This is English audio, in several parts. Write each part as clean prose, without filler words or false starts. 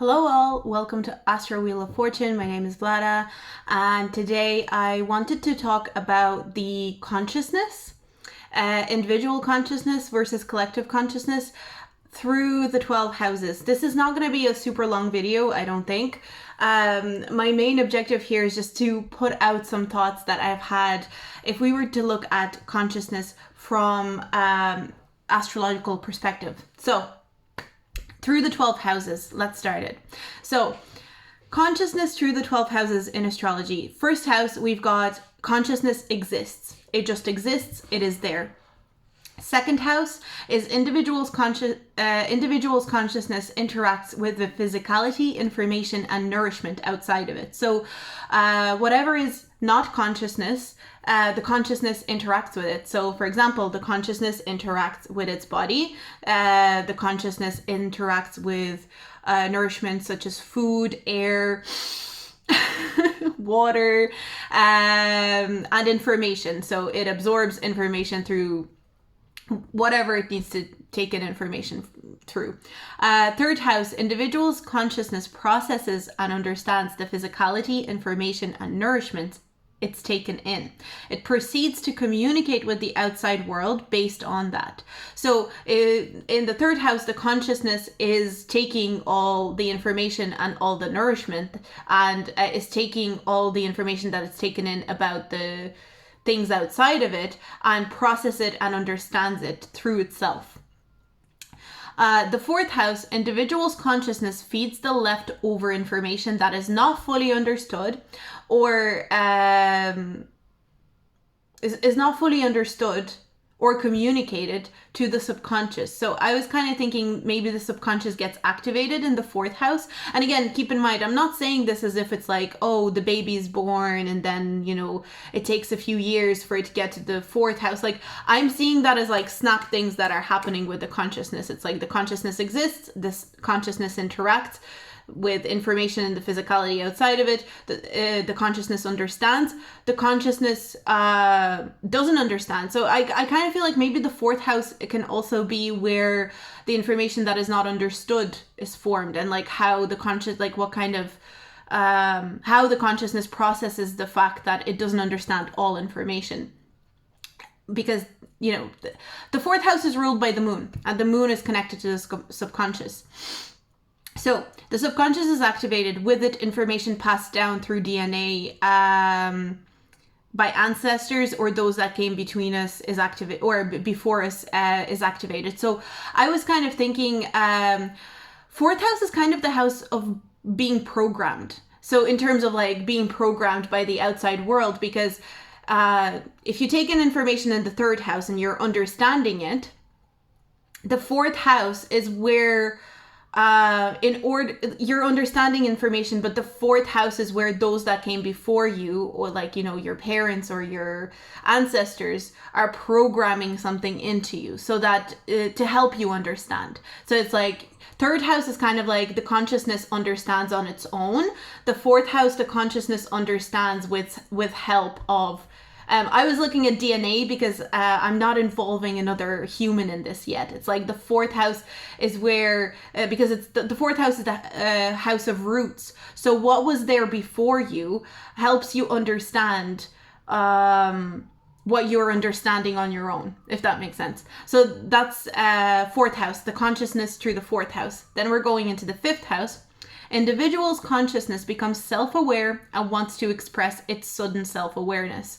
Hello all, welcome to Astro Wheel of Fortune. My name is Vlada, and today I wanted to talk about the consciousness, individual consciousness versus collective consciousness through the 12 houses. This is not going to be a super long video, I don't think. My main objective here is just to put out some thoughts that I've had if we were to look at consciousness from astrological perspective. So, through the 12 houses, let's start it. So, consciousness through the 12 houses in astrology. First house, we've got consciousness exists. It just exists, it is there. Second house is individual's consciousness interacts with the physicality, information, and nourishment outside of it. So whatever is not consciousness, the consciousness interacts with it. So for example, the consciousness interacts with its body. The consciousness interacts with nourishment such as food, air, water, and information. So it absorbs information through whatever it needs to take in information through. Third house, individual's consciousness processes and understands the physicality, information, and nourishment it's taken in. It proceeds to communicate with the outside world based on that. So in the third house, the consciousness is taking all the information and all the nourishment and is taking all the information that it's taken in about the things outside of it and process it and understands it through itself. The fourth house, individual's consciousness feeds the leftover information that is not fully understood or is not fully understood or communicated to the subconscious. So I was kind of thinking maybe the subconscious gets activated in the fourth house. And again, keep in mind, I'm not saying this as if it's like, oh, the baby's born and then, it takes a few years for it to get to the fourth house. Like, I'm seeing that as like snap things that are happening with the consciousness. It's like the consciousness exists, this consciousness interacts with information and the physicality outside of it. The consciousness understands, the consciousness doesn't understand. So I kind of feel like maybe the fourth house can also be where the information that is not understood is formed, and like how the conscious, like what kind of how the consciousness processes the fact that it doesn't understand all information. Because the fourth house is ruled by the moon, and the moon is connected to the subconscious. So the subconscious is activated, with it information passed down through DNA by ancestors or those that came between us is activated, or before us is activated. So I was kind of thinking fourth house is kind of the house of being programmed. So in terms of like being programmed by the outside world, because if you take in information in the third house and you're understanding it, the fourth house is where you're understanding information, but the fourth house is where those that came before you, or like your parents or your ancestors, are programming something into you so that to help you understand. So it's like third house is kind of like the consciousness understands on its own. The fourth house, the consciousness understands with help of I was looking at DNA because I'm not involving another human in this yet. It's like the fourth house is where, because it's the fourth house is the house of roots. So what was there before you helps you understand what you're understanding on your own, if that makes sense. So that's fourth house, the consciousness through the fourth house. Then we're going into the fifth house. Individual's consciousness becomes self-aware and wants to express its sudden self-awareness.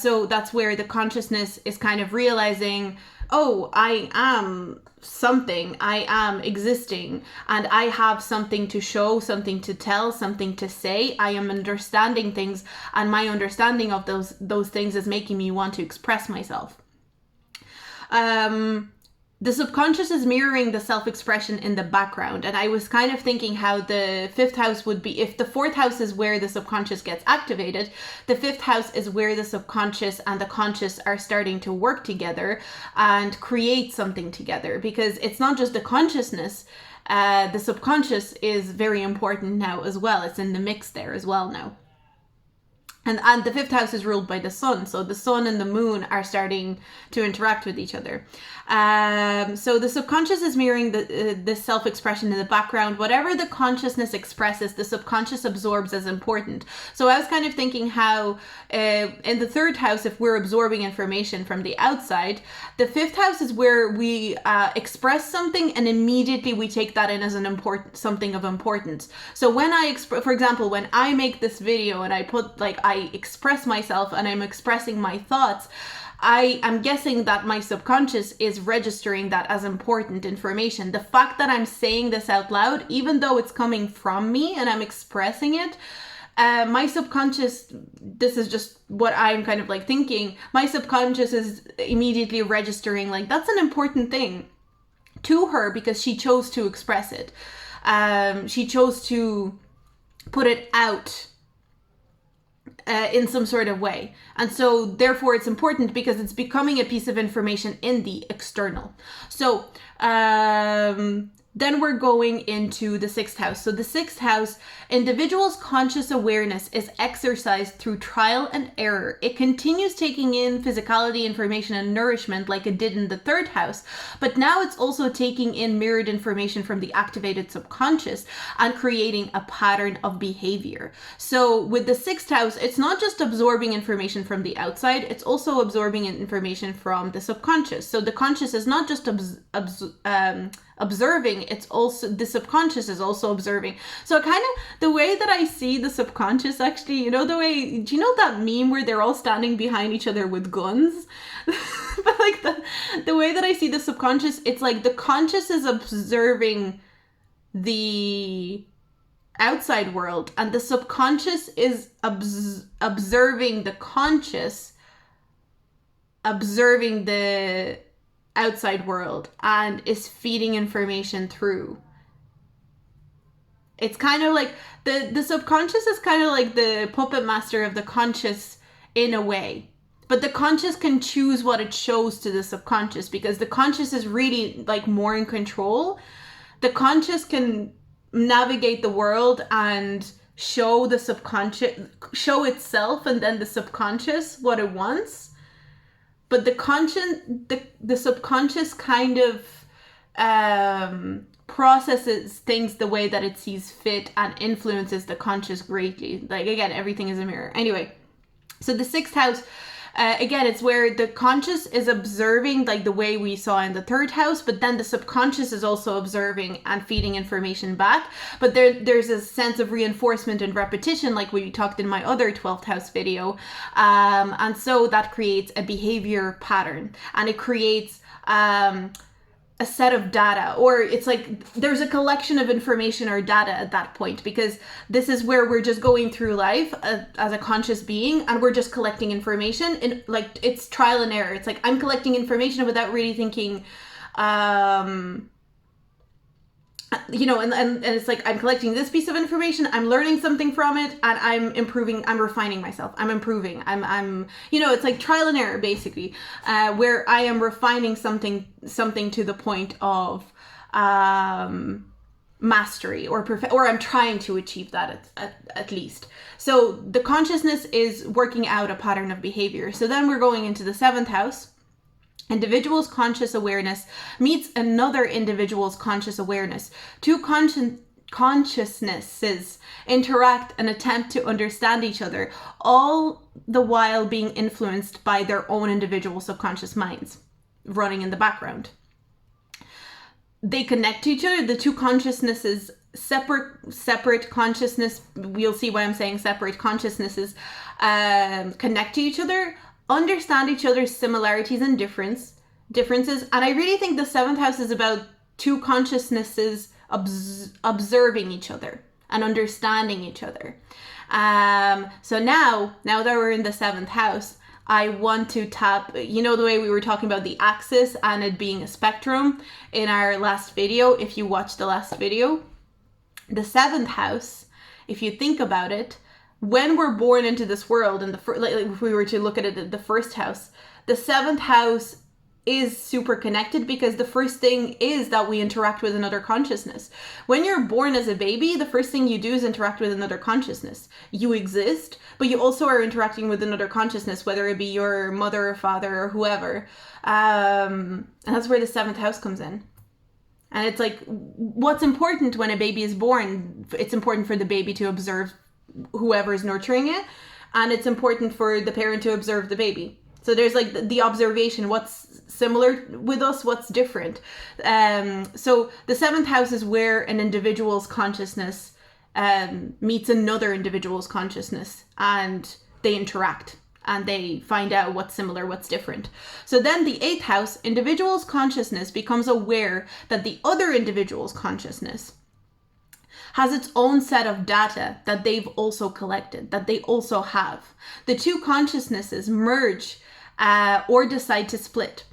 So that's where the consciousness is kind of realizing, oh, I am something, I am existing, and I have something to show, something to tell, something to say. I am understanding things, and my understanding of those things is making me want to express myself. The subconscious is mirroring the self-expression in the background. And I was kind of thinking how the fifth house would be, if the fourth house is where the subconscious gets activated, the fifth house is where the subconscious and the conscious are starting to work together and create something together. Because it's not just the consciousness, the subconscious is very important now as well. It's in the mix there as well now. And the fifth house is ruled by the sun. So the sun and the moon are starting to interact with each other. So the subconscious is mirroring the self-expression in the background. Whatever the consciousness expresses, the subconscious absorbs as important. So I was kind of thinking how in the third house, if we're absorbing information from the outside, the fifth house is where we express something and immediately we take that in as something of importance. So when for example, when I make this video and I express myself and I'm expressing my thoughts, I'm guessing that my subconscious is registering that as important information. The fact that I'm saying this out loud, even though it's coming from me and I'm expressing it, my subconscious, this is just what I'm kind of like thinking, my subconscious is immediately registering like that's an important thing to her because she chose to express it. She chose to put it out in some sort of way. And so therefore it's important because it's becoming a piece of information in the external. So then we're going into the sixth house. So the sixth house, individual's conscious awareness is exercised through trial and error. It continues taking in physicality, information, and nourishment like it did in the third house, but now it's also taking in mirrored information from the activated subconscious and creating a pattern of behavior. So with the sixth house, it's not just absorbing information from the outside, it's also absorbing information from the subconscious. So the conscious is not just observing, it's also the subconscious is also observing. So kind of the way that I see the subconscious, actually, do you know that meme where they're all standing behind each other with guns? But like the way that I see the subconscious, it's like the conscious is observing the outside world and the subconscious is observing the conscious, observing the outside world and is feeding information through. It's kind of like the subconscious is kind of like the puppet master of the conscious in a way, but the conscious can choose what it shows to the subconscious because the conscious is really like more in control. The conscious can navigate the world and show the subconscious, show itself and then the subconscious what it wants. But the subconscious kind of processes things the way that it sees fit and influences the conscious greatly. Like, again, everything is a mirror. Anyway, so the sixth house, again, it's where the conscious is observing like the way we saw in the third house, but then the subconscious is also observing and feeding information back. But there's a sense of reinforcement and repetition, like we talked in my other 12th house video. And so that creates a behavior pattern and it creates a set of data, or it's like there's a collection of information or data at that point, because this is where we're just going through life as a conscious being and we're just collecting information, and like it's trial and error. It's like I'm collecting information without really thinking, and it's like I'm collecting this piece of information, I'm learning something from it, and I'm improving, I'm refining myself, I'm improving, I'm it's like trial and error basically, where I am refining something to the point of mastery or I'm trying to achieve that at least. So the consciousness is working out a pattern of behavior. So then we're going into the seventh house. Individual's conscious awareness meets another individual's conscious awareness. Two consciousnesses interact and attempt to understand each other, all the while being influenced by their own individual subconscious minds running in the background. They connect to each other. The two consciousnesses, separate consciousness, we'll see why I'm saying separate consciousnesses, connect to each other, understand each other's similarities and differences. And I really think the seventh house is about two consciousnesses observing each other and understanding each other. So now that we're in the seventh house, I want to tap, the way we were talking about the axis and it being a spectrum in our last video. If you watched the last video, the seventh house, if you think about it, when we're born into this world, and if we were to look at it at the first house, the seventh house is super connected, because the first thing is that we interact with another consciousness. When you're born as a baby, the first thing you do is interact with another consciousness. You exist, but you also are interacting with another consciousness, whether it be your mother or father or whoever. And that's where the 7th house comes in. And it's like, what's important when a baby is born? It's important for the baby to observe whoever's nurturing it, and it's important for the parent to observe the baby. So there's like the observation, what's similar with us, what's different. So the 7th house is where an individual's consciousness meets another individual's consciousness, and they interact and they find out what's similar, what's different. So then the 8th house, individual's consciousness becomes aware that the other individual's consciousness has its own set of data that they've also collected, that they also have. The two consciousnesses merge or decide to split.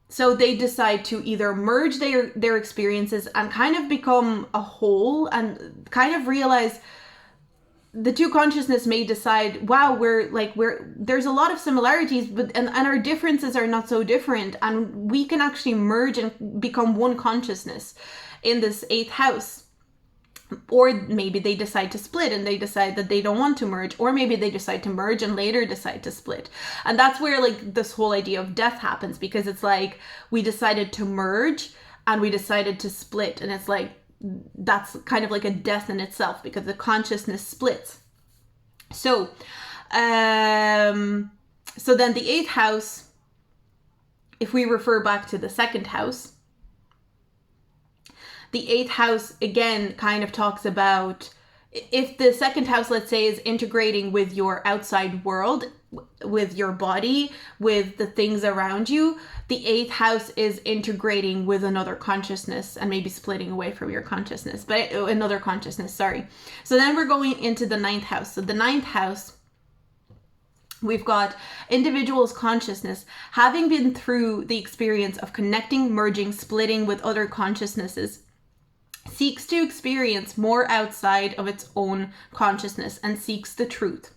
So they decide to either merge their experiences and kind of become a whole, and kind of realize the two consciousness may decide, wow, there's a lot of similarities, but and our differences are not so different, and we can actually merge and become one consciousness in this 8th house. Or maybe they decide to split and they decide that they don't want to merge, or maybe they decide to merge and later decide to split. And that's where like this whole idea of death happens, because it's like we decided to merge and we decided to split, and it's like that's kind of like a death in itself, because the consciousness splits. So then the 8th house, if we refer back to the 2nd house, the 8th house again kind of talks about, if the 2nd house, let's say, is integrating with your outside world, with your body, with the things around you, the 8th house is integrating with another consciousness and maybe splitting away from your consciousness, but another consciousness, sorry. So then we're going into the 9th house. So the 9th house, we've got individual's consciousness having been through the experience of connecting, merging, splitting with other consciousnesses, seeks to experience more outside of its own consciousness and seeks the truth.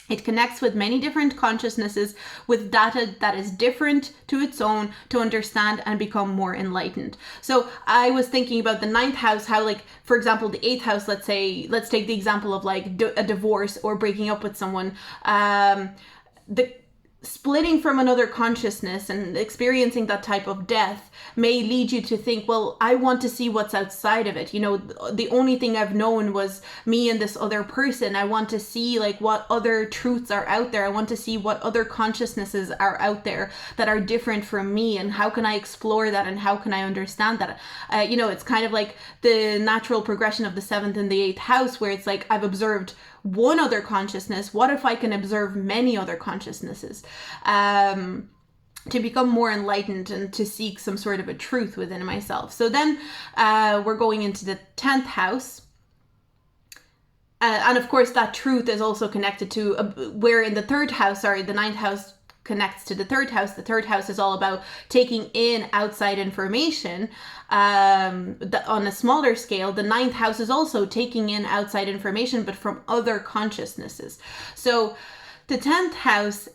It connects with many different consciousnesses with data that is different to its own to understand and become more enlightened. So I was thinking about the 9th house, how like, for example, the 8th house, let's take the example of like a divorce or breaking up with someone. The splitting from another consciousness and experiencing that type of death may lead you to think, well, I want to see what's outside of it. You know, the only thing I've known was me and this other person. I want to see like what other truths are out there. I want to see what other consciousnesses are out there that are different from me, and how can I explore that and how can I understand that? It's kind of like the natural progression of the 7th and the 8th house, where it's like, I've observed one other consciousness. What if I can observe many other consciousnesses? To become more enlightened and to seek some sort of a truth within myself. So then we're going into the 10th house. And of course, that truth is also connected to where in the 3rd house, the 9th house connects to the 3rd house. The 3rd house is all about taking in outside information on a smaller scale. The 9th house is also taking in outside information, but from other consciousnesses. So the 10th house,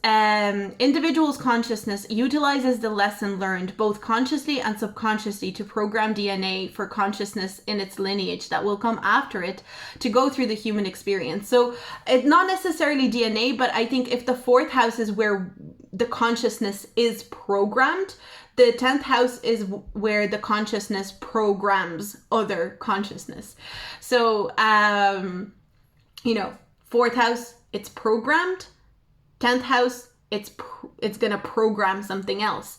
individual's consciousness utilizes the lesson learned both consciously and subconsciously to program DNA for consciousness in its lineage that will come after it to go through the human experience. So it's not necessarily DNA, but I think if the 4th house is where the consciousness is programmed, the 10th house is where the consciousness programs other consciousness. So, 4th house, it's programmed. 10th house, it's going to program something else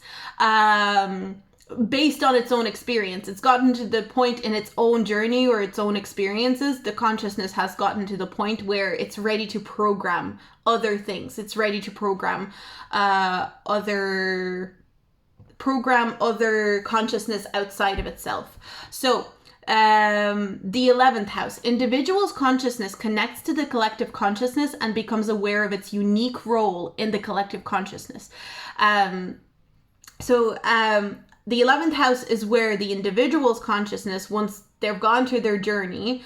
based on its own experience. It's gotten to the point in its own journey or its own experiences. The consciousness has gotten to the point where it's ready to program other things. It's ready to program other consciousness outside of itself. So the 11th house, individual's consciousness connects to the collective consciousness and becomes aware of its unique role in the collective consciousness. The 11th house is where the individual's consciousness, once they've gone through their journey,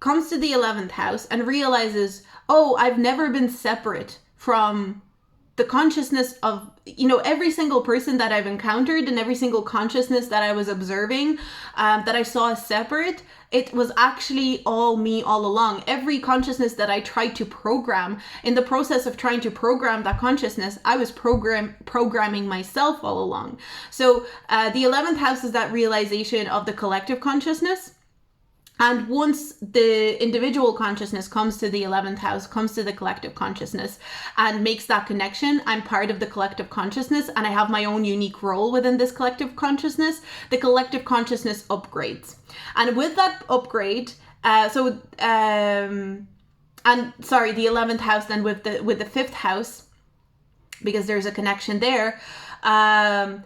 comes to the 11th house and realizes, oh, I've never been separate from the consciousness of, every single person that I've encountered and every single consciousness that I was observing, that I saw as separate, it was actually all me all along. Every consciousness that I tried to program, in the process of trying to program that consciousness, I was programming myself all along. So the 11th house is that realization of the collective consciousness. And once the individual consciousness comes to the 11th house, comes to the collective consciousness and makes that connection, I'm part of the collective consciousness and I have my own unique role within this collective consciousness. The collective consciousness upgrades. And with that upgrade, the 11th house then with the 5th house, because there's a connection there, the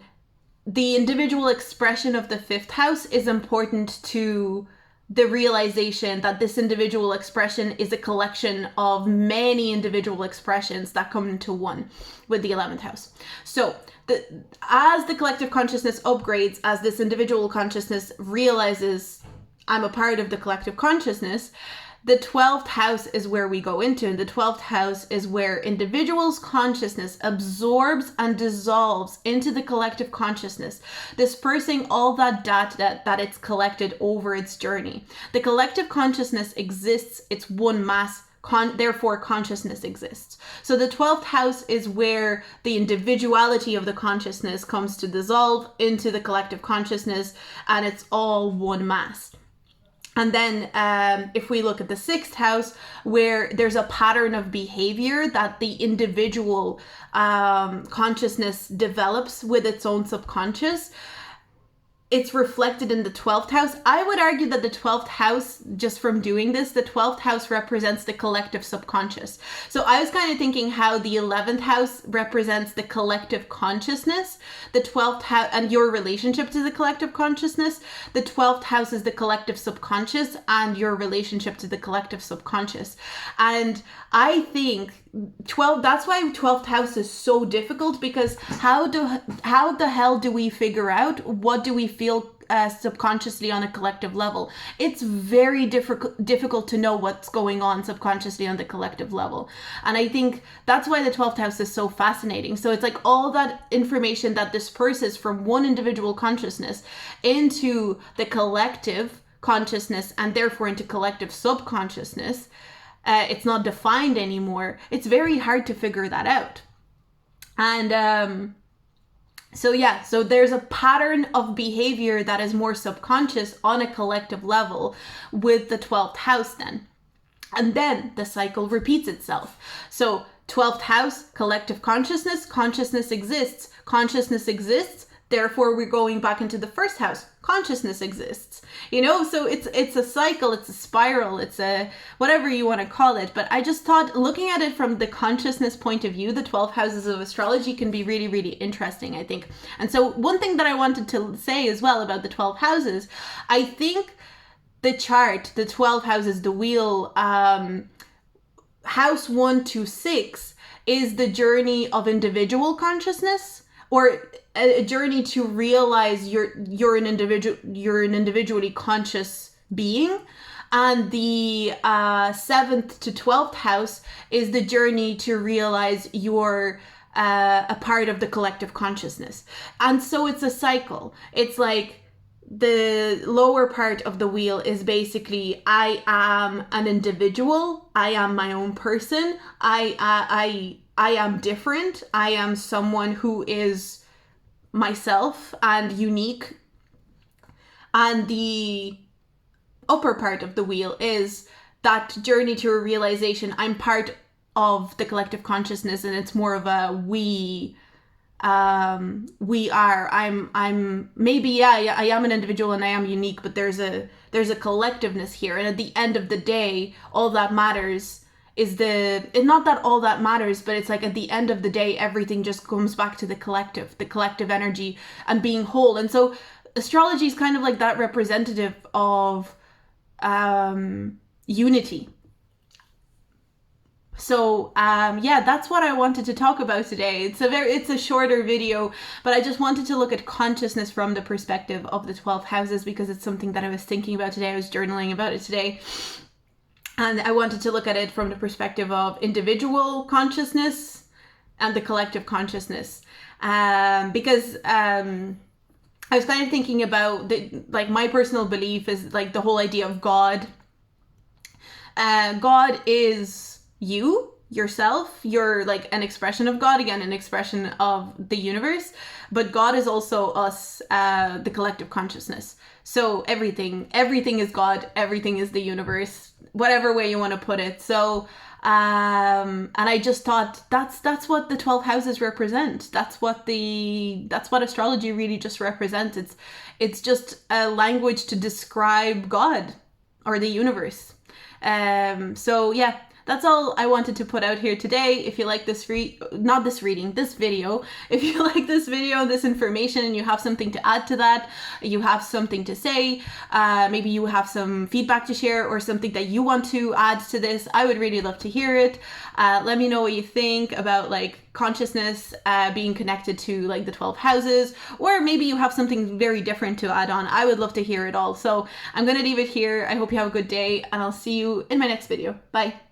individual expression of the 5th house is important to the realization that this individual expression is a collection of many individual expressions that come into one with the 11th house. So as the collective consciousness upgrades, as this individual consciousness realizes I'm a part of the collective consciousness, the 12th house is where we go into. And the 12th house is where individuals' consciousness absorbs and dissolves into the collective consciousness, dispersing all that data that it's collected over its journey. The collective consciousness exists, it's one mass, therefore consciousness exists. So the 12th house is where the individuality of the consciousness comes to dissolve into the collective consciousness, and it's all one mass. And then if we look at the 6th house, where there's a pattern of behavior that the individual consciousness develops with its own subconscious, it's reflected in the 12th house. I would argue that the 12th house, just from doing this, the 12th house represents the collective subconscious. So I was kind of thinking how the 11th house represents the collective consciousness, the 12th house and your relationship to the collective consciousness. The 12th house is the collective subconscious and your relationship to the collective subconscious. And I think that's why 12th house is so difficult, because how the hell do we figure out what do we feel subconsciously on a collective level? It's very difficult to know what's going on subconsciously on the collective level. And I think that's why the 12th house is so fascinating. So it's like all that information that disperses from one individual consciousness into the collective consciousness and therefore into collective subconsciousness. It's not defined anymore. It's very hard to figure that out. And so there's a pattern of behavior that is more subconscious on a collective level with the 12th house then. And then the cycle repeats itself. So 12th house, collective consciousness exists. Consciousness exists. Therefore, we're going back into the 1st house. Consciousness exists, so it's a cycle, it's a spiral, it's a whatever you want to call it. But I just thought, looking at it from the consciousness point of view, the 12 houses of astrology can be really, really interesting, I think. And so one thing that I wanted to say as well about the 12 houses, I think the chart, the 12 houses, the wheel, house 1 to 6 is the journey of individual consciousness, or a journey to realize you're an individually conscious being. And the 7th to 12th house is the journey to realize you're a part of the collective consciousness. And so it's a cycle. It's like the lower part of the wheel is basically, I am an individual, I am my own person, I am different, I am someone who is myself and unique. And the upper part of the wheel is that journey to a realization, I'm part of the collective consciousness, and it's more of a we are, I'm maybe, I am an individual and I am unique, but there's a collectiveness here. And at the end of the day, all that matters is not that all that matters, but it's like at the end of the day, everything just comes back to the collective energy and being whole. And so astrology is kind of like that representative of unity. So that's what I wanted to talk about today. It's a shorter video, but I just wanted to look at consciousness from the perspective of the 12 houses, because it's something that I was thinking about today. I was journaling about it today. And I wanted to look at it from the perspective of individual consciousness, and the collective consciousness. Because I was kind of thinking about like my personal belief is like the whole idea of God. God is you, yourself. You're like an expression of God, again, an expression of the universe. But God is also us, the collective consciousness. So everything is God. Everything is the universe, whatever way you want to put it. So, and I just thought that's what the 12 houses represent. That's what astrology really just represents. It's just a language to describe God or the universe. So yeah, that's all I wanted to put out here today. If you like this this video, if you like this video, this information, and you have something to add to that, you have something to say, maybe you have some feedback to share or something that you want to add to this, I would really love to hear it. Let me know what you think about like consciousness being connected to like the 12 houses, or maybe you have something very different to add on. I would love to hear it all. So I'm going to leave it here. I hope you have a good day, and I'll see you in my next video. Bye.